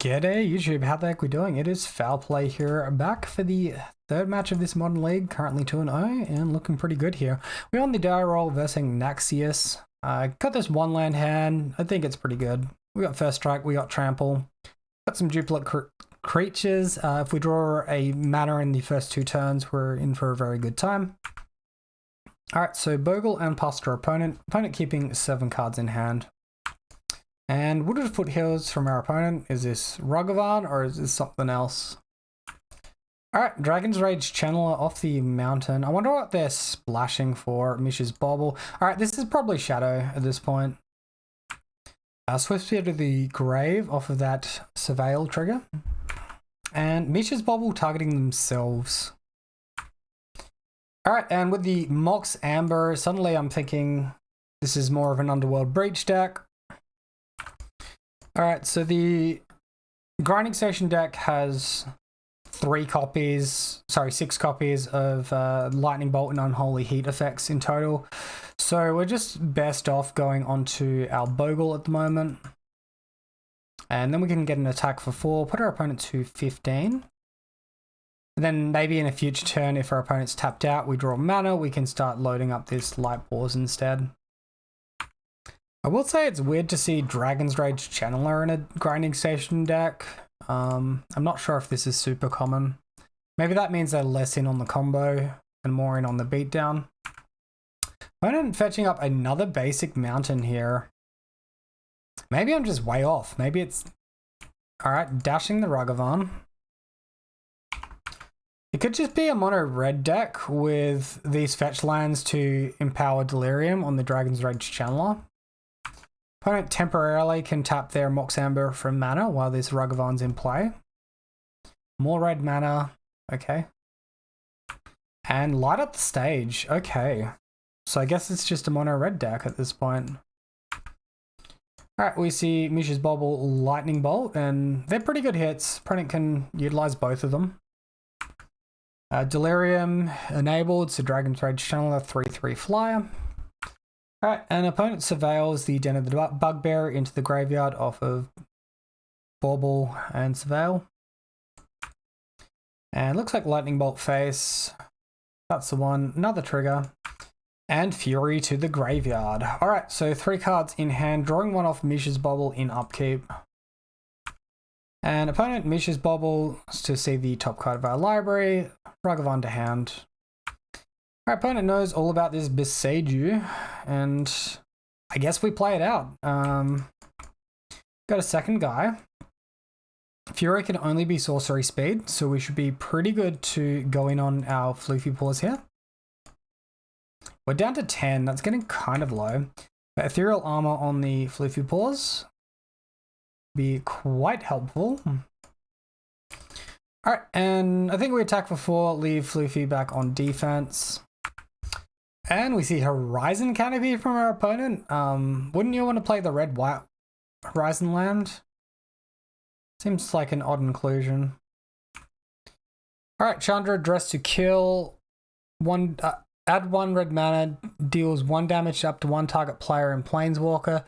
G'day YouTube, how the heck we doing? It is Foul Play here, back for the third match of this modern league, currently 2-0 and looking pretty good here. We're on the die roll versus Naxius. Got this one land hand, I think it's pretty good. We got first strike, we got trample, got some duplicate creatures. If we draw a mana in the first two turns, we're in for a very good time. Alright, so Bogle and past our opponent keeping 7 cards in hand. And Wooded Foothills from our opponent. Is this Ragavan or is this something else? Alright, Dragon's Rage Channeler off the mountain. I wonder what they're splashing for. Mish's Bobble. Alright, this is probably Shadow at this point. Swift Spear to the Grave off of that Surveil trigger. And Mish's Bobble targeting themselves. Alright, and with the Mox Amber, suddenly I'm thinking this is more of an Underworld Breach deck. Alright, so the Grinding Station deck has 6 copies of Lightning Bolt and Unholy Heat effects in total. So we're just best off going onto our Bogle at the moment. And then we can get an attack for 4, put our opponent to 15. And then maybe in a future turn, if our opponent's tapped out, we draw mana, we can start loading up this Light Pause instead. I will say it's weird to see Dragon's Rage Channeler in a Grinding Station deck. I'm not sure if this is super common. Maybe that means they're less in on the combo and more in on the beatdown. Opponent fetching up another basic mountain here. Maybe I'm just way off. Maybe it's... Alright, dashing the Ragavan. It could just be a mono red deck with these fetch lands to empower Delirium on the Dragon's Rage Channeler. Opponent temporarily can tap their Mox Amber for mana while this Ragavan's in play. More red mana, okay. And light up the stage, okay. So I guess it's just a mono red deck at this point. Alright, we see Mish's Bobble, Lightning Bolt, and they're pretty good hits. Opponent can utilize both of them. Delirium enabled, so Dragon's Rage Channeler 3/3 flyer. Alright, and opponent surveils the Den of the Bugbear into the graveyard off of Bauble and Surveil. And looks like Lightning Bolt face. That's the one. Another trigger. And Fury to the graveyard. Alright, so 3 cards in hand. Drawing one off Mish's Bobble in upkeep. And opponent Mish's Bobble to see the top card of our library. Ragavan to hand. Our opponent knows all about this Beseiju, and I guess we play it out. Got a second guy. Fury can only be sorcery speed, so we should be pretty good to go in on our Floofy Paws here. We're down to 10, that's getting kind of low. But Ethereal Armor on the Floofy Paws be quite helpful. Alright, and I think we attack for 4, leave Floofy back on defense. And we see Horizon Canopy from our opponent. Wouldn't you want to play the red-white Horizon land? Seems like an odd inclusion. Alright, Chandra, dress to kill. Add 1 red mana, deals 1 damage up to 1 target player in Planeswalker.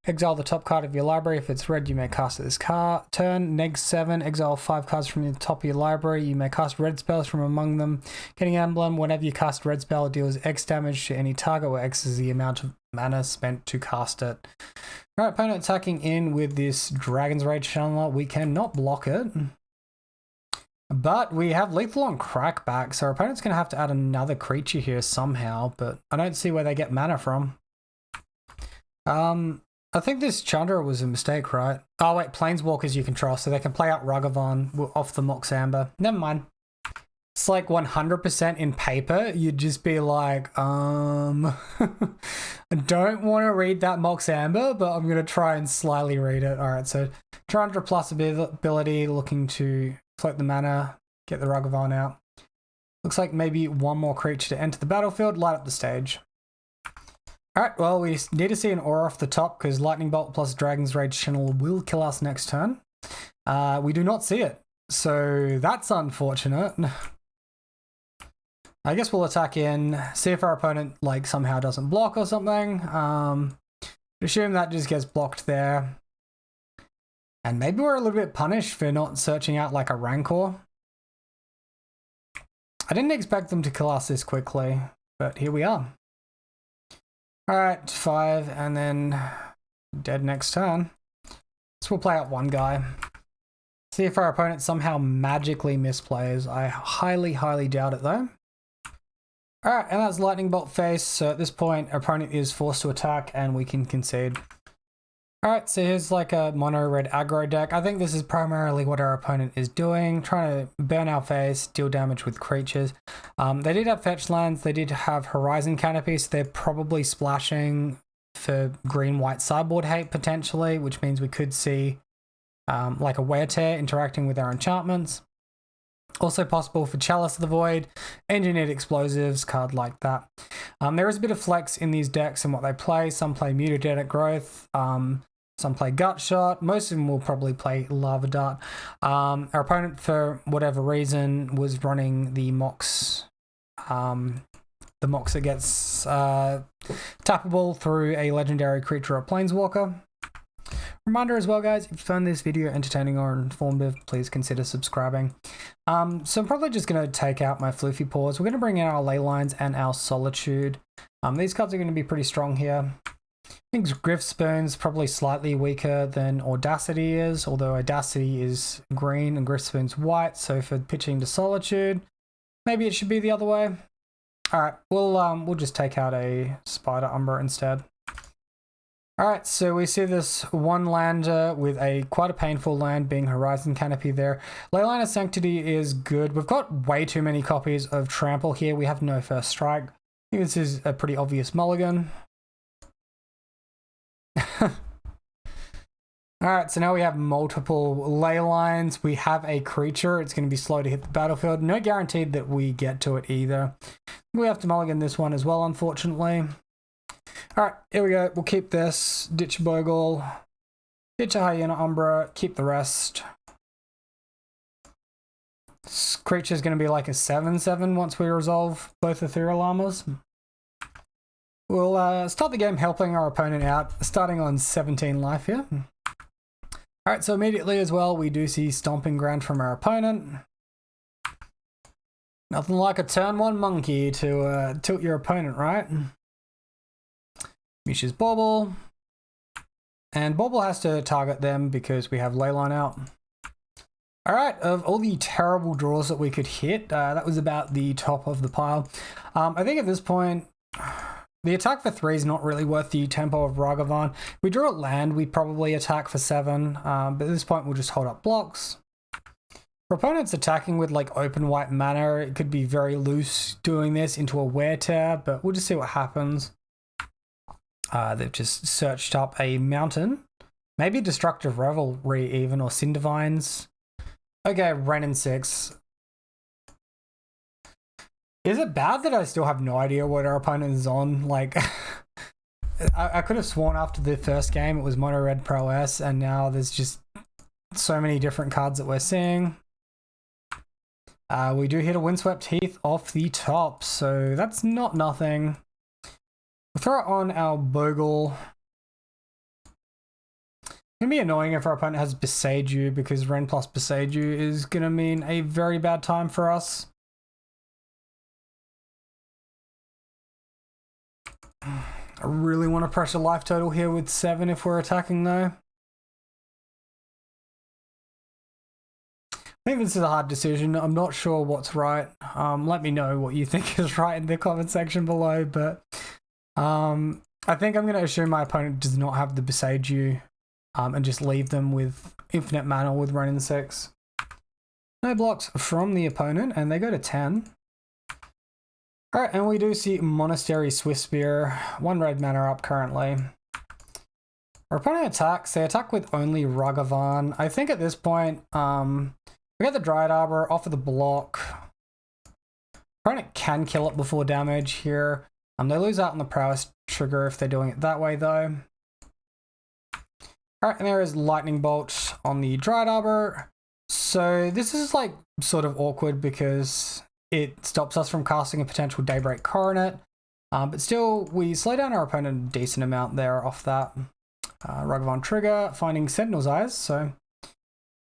Exile the top card of your library. If it's red, you may cast it this turn. Neg 7, exile 5 cards from the top of your library. You may cast red spells from among them. Getting emblem, whenever you cast red spell, it deals X damage to any target where X is the amount of mana spent to cast it. Alright, opponent attacking in with this Dragon's Rage Channeler. We cannot block it. But we have lethal on crackback, so our opponent's going to have to add another creature here somehow, but I don't see where they get mana from. I think this Chandra was a mistake, right? Oh wait, Planeswalkers you control, so they can play out Ragavan off the Mox Amber. Never mind. It's like 100% in paper, you'd just be like, I don't want to read that Mox Amber, but I'm going to try and slyly read it. Alright, so Chandra plus ability, looking to float the mana, get the Ragavan out. Looks like maybe 1 more creature to enter the battlefield, light up the stage. Alright, well, we need to see an aura off the top because Lightning Bolt plus Dragon's Rage Channel will kill us next turn. We do not see it, so that's unfortunate. I guess we'll attack in, see if our opponent like somehow doesn't block or something. Assume that just gets blocked there. And maybe we're a little bit punished for not searching out like a Rancor. I didn't expect them to kill us this quickly, but here we are. Alright, 5, and then dead next turn. So we'll play out one guy. See if our opponent somehow magically misplays. I highly, highly doubt it though. Alright, and that's Lightning Bolt face. So at this point, our opponent is forced to attack and we can concede. Alright, so here's like a mono red aggro deck. I think this is primarily what our opponent is doing, trying to burn our face, deal damage with creatures. They did have fetch lands, they did have Horizon Canopy, so they're probably splashing for green-white sideboard hate potentially, which means we could see like a Wear Tear interacting with our enchantments. Also possible for Chalice of the Void, Engineered Explosives, card like that. There is a bit of flex in these decks and what they play. Some play Mutagenic Growth, some play Gut Shot. Most of them will probably play Lava Dart. Our opponent, for whatever reason, was running the Mox. The Mox that gets tappable through a legendary creature or planeswalker. Reminder as well, guys, if you found this video entertaining or informative, please consider subscribing. So I'm probably just going to take out my Floofy Paws. We're going to bring in our Ley Lines and our Solitude. These cards are going to be pretty strong here. I think Griff Spoon's probably slightly weaker than Audacity is, although Audacity is green and Griff Spoon's white, so for pitching to Solitude, maybe it should be the other way. Alright, we'll just take out a Spider Umbra instead. Alright, so we see this one lander with quite a painful land being Horizon Canopy there. Leyline of Sanctity is good. We've got way too many copies of Trample here. We have no first strike. I think this is a pretty obvious mulligan. Alright, so now we have multiple ley lines. We have a creature. It's going to be slow to hit the battlefield. No guaranteed that we get to it either. We have to mulligan this one as well, unfortunately. Alright, here we go. We'll keep this. Ditch a Bogle. Ditch a Hyena Umbra. Keep the rest. This creature's going to be like a 7/7 once we resolve both Ethereal Armors. We'll start the game helping our opponent out, starting on 17 life here. Alright, so immediately as well, we do see Stomping Ground from our opponent. Nothing like a turn 1 monkey to tilt your opponent, right? Mish's Bauble. And Bauble has to target them because we have Leyline out. Alright, of all the terrible draws that we could hit, that was about the top of the pile. I think at this point, the attack for 3 is not really worth the tempo of Ragavan. If we draw a land, we probably attack for 7, but at this point we'll just hold up blocks. For opponents attacking with like open white mana, it could be very loose doing this into a Wear Tear, but we'll just see what happens. They've just searched up a mountain. Maybe Destructive Revelry even, or Cindervines. Okay, Wrenn 6. Is it bad that I still have no idea what our opponent is on? Like, I could have sworn after the first game it was Mono Red Pro S, and now there's just so many different cards that we're seeing. We do hit a Windswept Heath off the top, so that's not nothing. We'll throw it on our Bogle. It's going to be annoying if our opponent has Beseiju, because Wrenn plus Beseiju is going to mean a very bad time for us. I really want to pressure life total here with 7 if we're attacking though. I think this is a hard decision. I'm not sure what's right. Let me know what you think is right in the comment section below, but I think I'm going to assume my opponent does not have the Beseiju and just leave them with infinite mana with Wrenn 6. No blocks from the opponent, and they go to 10. Alright, and we do see Monastery Swiftspear, 1 red mana up currently. Our opponent attacks. They attack with only Ragavan. I think at this point, we got the Dryad Arbor, offer the block. Opponent can kill it before damage here. They lose out on the Prowess trigger if they're doing it that way though. Alright, and there is Lightning Bolt on the Dryad Arbor. So this is like sort of awkward because it stops us from casting a potential Daybreak Coronet. But still, we slow down our opponent a decent amount there off that. Ragavan trigger, finding Sentinel's Eyes, so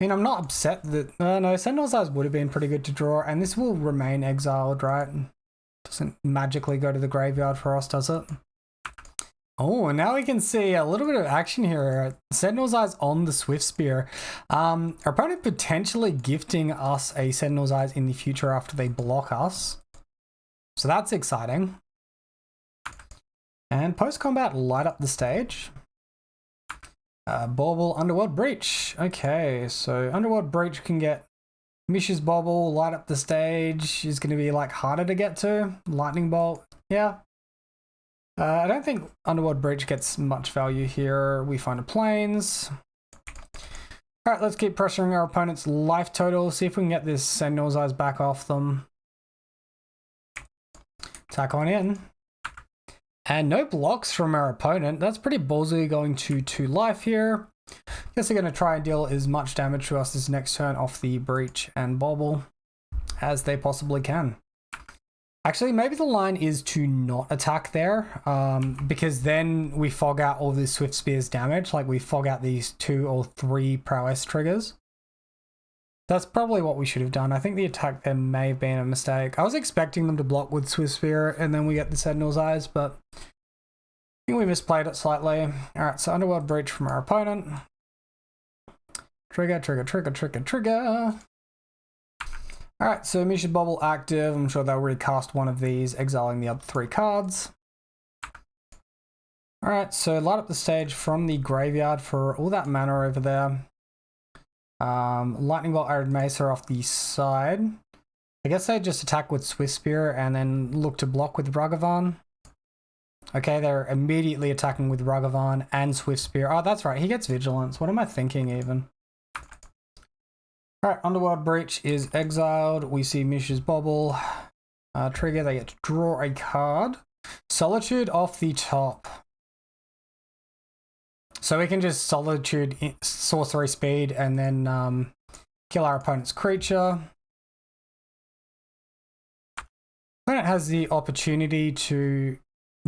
I mean, I'm not upset that... no, Sentinel's Eyes would have been pretty good to draw, and this will remain exiled, right? Doesn't magically go to the graveyard for us, does it? Oh, and now we can see a little bit of action here. Sentinel's Eyes on the Swift Spear. Our opponent potentially gifting us a Sentinel's Eyes in the future after they block us. So that's exciting. And post-combat, light up the stage. Bauble, Underworld Breach. Okay, so Underworld Breach can get Mish's Bauble, light up the stage. Is going to be like harder to get to. Lightning Bolt, yeah. I don't think Underworld Breach gets much value here. We find a Plains. Alright, let's keep pressuring our opponent's life total. See if we can get this Sentinel's Eyes back off them. Attack on in. And no blocks from our opponent. That's pretty ballsy, going to 2 life here. Guess they're going to try and deal as much damage to us this next turn off the Breach and Bauble as they possibly can. Actually, maybe the line is to not attack there, because then we fog out all this Swift Spear's damage, like we fog out these 2 or 3 prowess triggers. That's probably what we should have done. I think the attack there may have been a mistake. I was expecting them to block with Swift Spear and then we get the Sentinel's Eyes, but I think we misplayed it slightly. Alright, so Underworld Breach from our opponent. Trigger, trigger, trigger, trigger, trigger. Alright, so Mish's Bauble active. I'm sure they'll recast one of these, exiling the other 3 cards. Alright, so light up the stage from the graveyard for all that mana over there. Lightning Bolt, Arid Mesa off the side. I guess they just attack with Swift Spear and then look to block with Ragavan. Okay, they're immediately attacking with Ragavan and Swift Spear. Oh, that's right, he gets Vigilance. What am I thinking even? Alright, Underworld Breach is exiled. We see Mish's Bauble. Trigger, they get to draw a card. Solitude off the top. So we can just Solitude sorcery speed and then kill our opponent's creature. Opponent has the opportunity to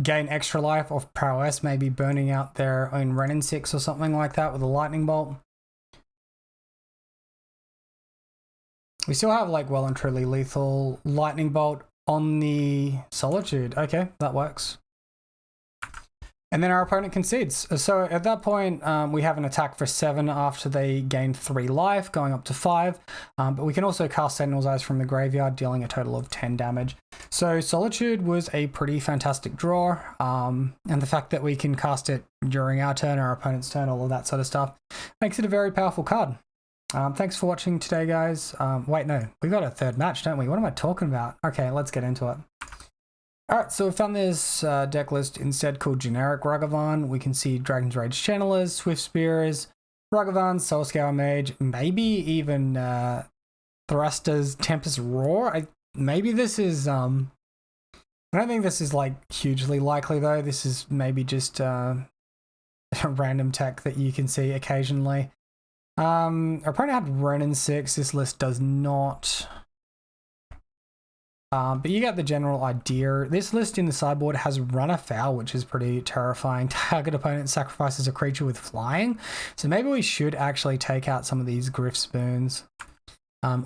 gain extra life off prowess, maybe burning out their own Renin 6 or something like that with a Lightning Bolt. We still have like well and truly lethal Lightning Bolt on the Solitude. Okay, that works. And then our opponent concedes. So at that point, we have an attack for 7 after they gain 3 life, going up to 5. But we can also cast Sentinel's Eyes from the graveyard, dealing a total of 10 damage. So Solitude was a pretty fantastic draw. And the fact that we can cast it during our turn, our opponent's turn, all of that sort of stuff, makes it a very powerful card. Thanks for watching today, guys. Wait, no, we got a 3rd match, don't we? What am I talking about? Okay, let's get into it. Alright, so we found this deck list instead called Generic Ragavan. We can see Dragon's Rage Channelers, Swift Spears, Ragavan, Soulscour Mage, maybe even Thrusters, Tempest Roar. Maybe this is, I don't think this is like hugely likely though. This is maybe just a random tech that you can see occasionally. Our opponent had Renin 6, this list does not. But you get the general idea. This list in the sideboard has Run Afoul, which is pretty terrifying. Target opponent sacrifices a creature with flying. So maybe we should actually take out some of these Griff Spoons.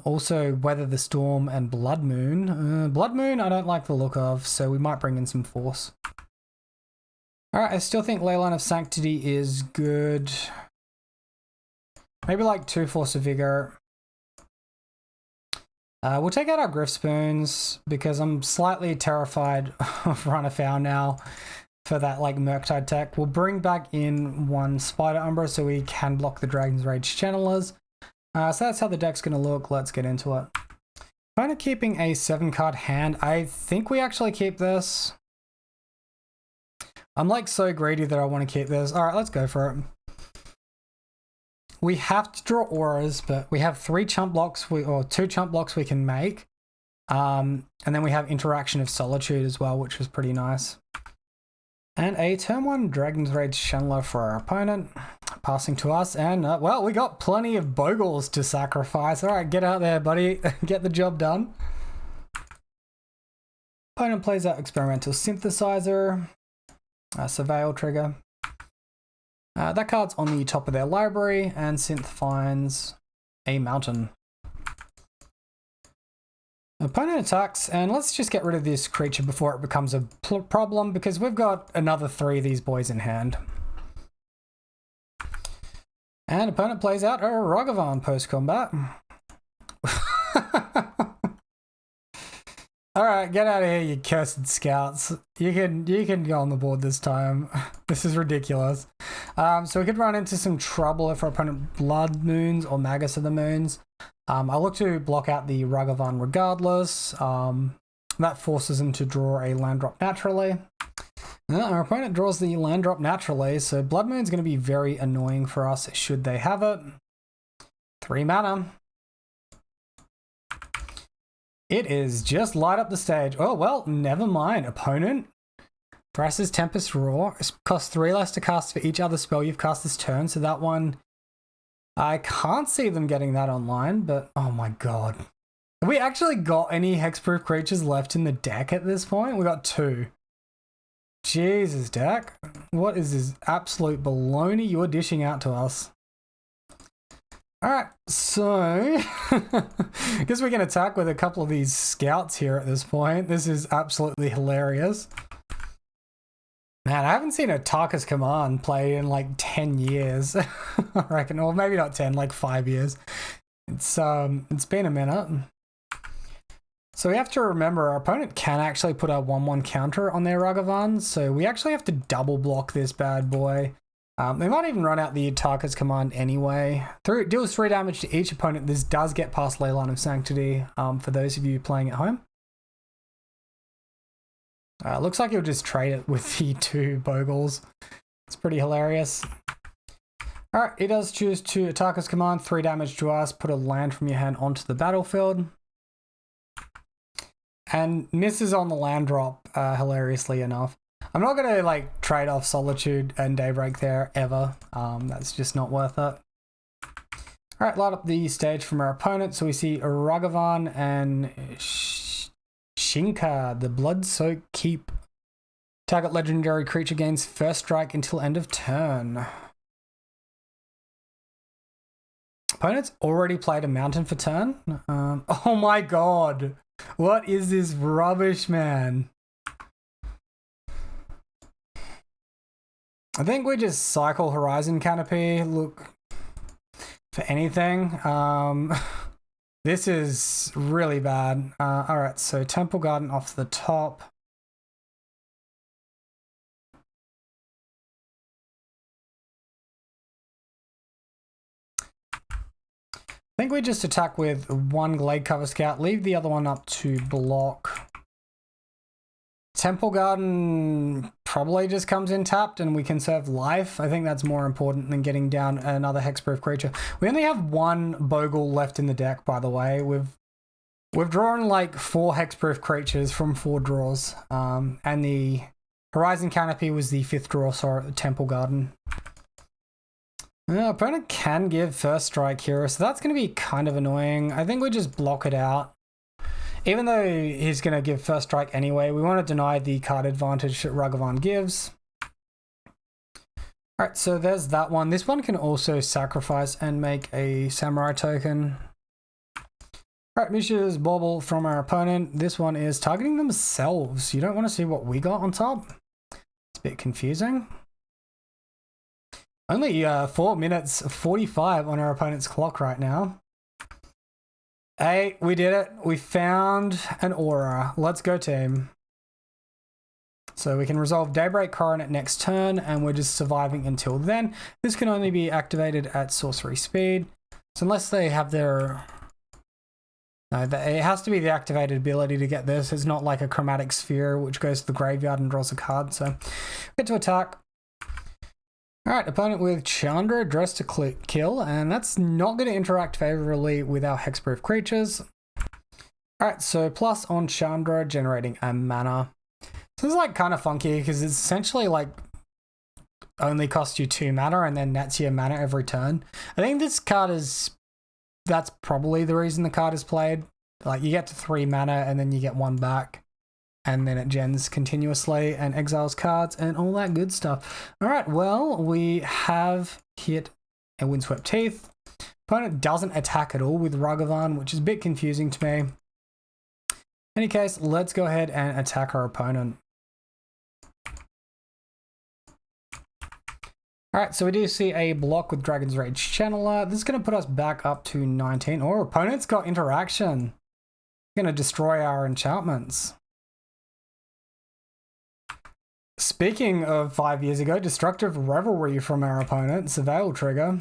Also, Weather the Storm and Blood Moon. Blood Moon I don't like the look of, so we might bring in some Force. Alright, I still think Leyline of Sanctity is good. Maybe like 2 Force of Vigor. We'll take out our Griff Spoons because I'm slightly terrified of Run Afoul now for that like Murktide tech. We'll bring back in 1 Spider Umbra so we can block the Dragon's Rage Channelers. So that's how the deck's going to look. Let's get into it. Kind of keeping a 7-card hand. I think we actually keep this. I'm like so greedy that I want to keep this. All right, let's go for it. We have to draw auras, but we have 3 chump blocks, or 2 chump blocks we can make. And then we have Interaction of Solitude as well, which was pretty nice. And a turn 1 Dragon's Rage Channeler for our opponent, passing to us. And, well, we got plenty of Bogles to sacrifice. All right, get out there, buddy. Get the job done. Opponent plays out Experimental Synthesizer, Surveil trigger. That card's on the top of their library, and Synth finds a mountain. Opponent attacks, and let's just get rid of this creature before it becomes a problem, because we've got another 3 of these boys in hand. And opponent plays out a Ragavan post-combat. Alright, get out of here, you cursed scouts. You can go on the board this time. This is ridiculous. So we could run into some trouble if our opponent Blood Moons or Magus of the Moons. I look to block out the Ragavan regardless. That forces him to draw a land drop naturally. Our opponent draws the land drop naturally, so Blood Moon's going to be very annoying for us should they have it. 3 mana. It is just light up the stage. Oh, well, never mind. Opponent presses Tempest Roar. It costs 3 less to cast for each other spell you've cast this turn, so that one... I can't see them getting that online, but oh my god. Have we actually got any hexproof creatures left in the deck at this point? We got 2. Jesus, deck. What is this absolute baloney you're dishing out to us? Alright, so I guess we can attack with a couple of these scouts here at this point. This is absolutely hilarious. Man, I haven't seen a Tarka's Command play in like 10 years, I reckon, or maybe not 10, like 5 years. It's been a minute. So we have to remember our opponent can actually put a 1/1 counter on their Ragavan, so we actually have to double block this bad boy. They might even run out the Tarka's Command anyway. It deals 3 damage to each opponent. This does get past Leyline of Sanctity for those of you playing at home. Looks like he'll just trade it with the 2 Bogles. It's pretty hilarious. Alright, he does choose to attack his command, 3 damage to us, put a land from your hand onto the battlefield. And misses on the land drop, hilariously enough. I'm not going to like trade off Solitude and Daybreak there, ever. That's just not worth it. Alright, light up the stage from our opponent. So we see Ragavan and Shinka, the Blood-Soaked Keep. Target legendary creature gains first strike until end of turn. Opponent's already played a mountain for turn. Oh my god. What is this rubbish, man? I think we just cycle Horizon Canopy, look for anything. This is really bad. Alright, so Temple Garden off the top. I think we just attack with 1 Glade Cover Scout, leave the other one up to block. Temple Garden probably just comes in tapped and we conserve life. I think that's more important than getting down another hexproof creature. We only have 1 Bogle left in the deck, by the way. We've drawn like 4 hexproof creatures from 4 draws. And the Horizon Canopy was the 5th draw, sorry, the Temple Garden. Opponent can give first strike here, so that's going to be kind of annoying. I think we just block it out. Even though he's going to give first strike anyway, we want to deny the card advantage that Ragavan gives. Alright, so there's that one. This one can also sacrifice and make a Samurai token. Alright, Mishra's Bauble from our opponent. This one is targeting themselves. You don't want to see what we got on top. It's a bit confusing. Only 4 minutes 45 on our opponent's clock right now. Hey, we did it. We found an aura. Let's go, team. So we can resolve Daybreak Coronet next turn, and we're just surviving until then. This can only be activated at sorcery speed. So unless they have their... No, it has to be the activated ability to get this. It's not like a Chromatic Sphere, which goes to the graveyard and draws a card. So get to attack. Alright, opponent with Chandra, Dress to kill, and that's not going to interact favorably with our hexproof creatures. Alright, so plus on Chandra, generating a mana. So this is like kind of funky because it's essentially like only costs you 2 mana and then nets your mana every turn. I think this card is, that's probably the reason the card is played. Like you get to 3 mana and then you get 1 back. And then it gens continuously and exiles cards and all that good stuff. All right, well, we have hit a Windswept Teeth. Opponent doesn't attack at all with Ragavan, which is a bit confusing to me. In any case, let's go ahead and attack our opponent. Alright, so we do see a block with Dragon's Rage Channeler. This is going to put us back up to 19. Oh, opponent's got interaction. Going to destroy our enchantments. Speaking of 5 years ago, Destructive Revelry from our opponent, Surveil Trigger.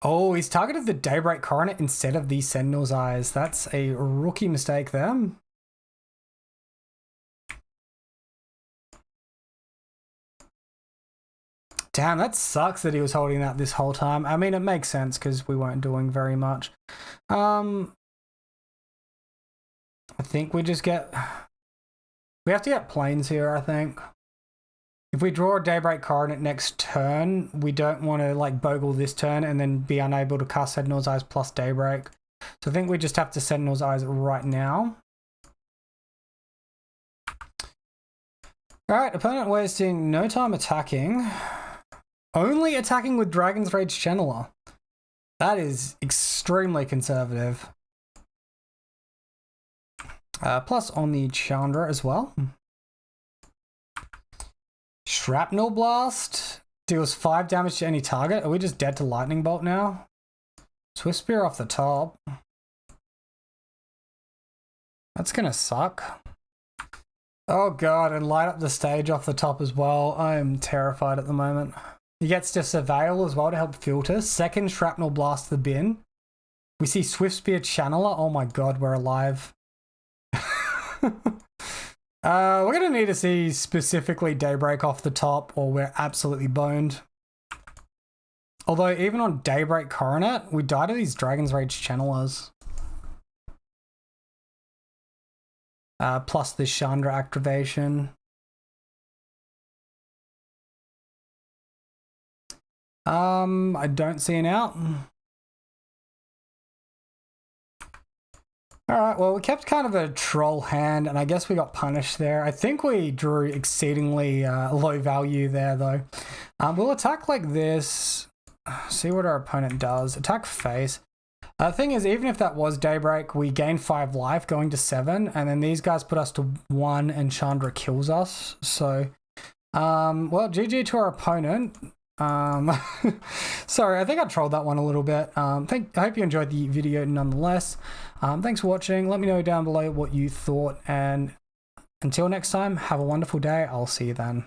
Oh, he's targeted the Daybreak Coronet instead of the Sentinel's Eyes. That's a rookie mistake there. Damn, that sucks that he was holding that this whole time. I mean, it makes sense because we weren't doing very much. I think we just get... We have to get planes here, I think. If we draw a Daybreak Coronet next turn, we don't want to like Bogle this turn and then be unable to cast Sentinel's Eyes plus Daybreak. So I think we just have to Sentinel's Eyes right now. Alright, opponent wasting no time attacking. Only attacking with Dragon's Rage Channeler. That is extremely conservative. Plus on the Chandra as well. Shrapnel Blast deals 5 damage to any target. Are we just dead to Lightning Bolt now? Swift Spear off the top. That's gonna suck. Oh god, and light up the stage off the top as well. I am terrified at the moment. He gets to Surveil as well to help filter. Second Shrapnel Blast to the bin. We see Swift Spear Channeler. Oh my god, we're alive. We're going to need to see specifically Daybreak off the top or we're absolutely boned. Although even on Daybreak Coronet, we die to these Dragon's Rage Channelers. Plus the Chandra activation. I don't see an out. Alright, well, we kept kind of a troll hand, and I guess we got punished there. I think we drew exceedingly low value there, though. We'll attack like this. See what our opponent does. Attack face. The thing is, even if that was Daybreak, we gain 5 life going to 7, and then these guys put us to 1, and Chandra kills us. So, well, GG to our opponent. Sorry, I think I trolled that one a little bit. I hope you enjoyed the video nonetheless. Thanks for watching. Let me know down below what you thought, and until next time, have a wonderful day. I'll see you then.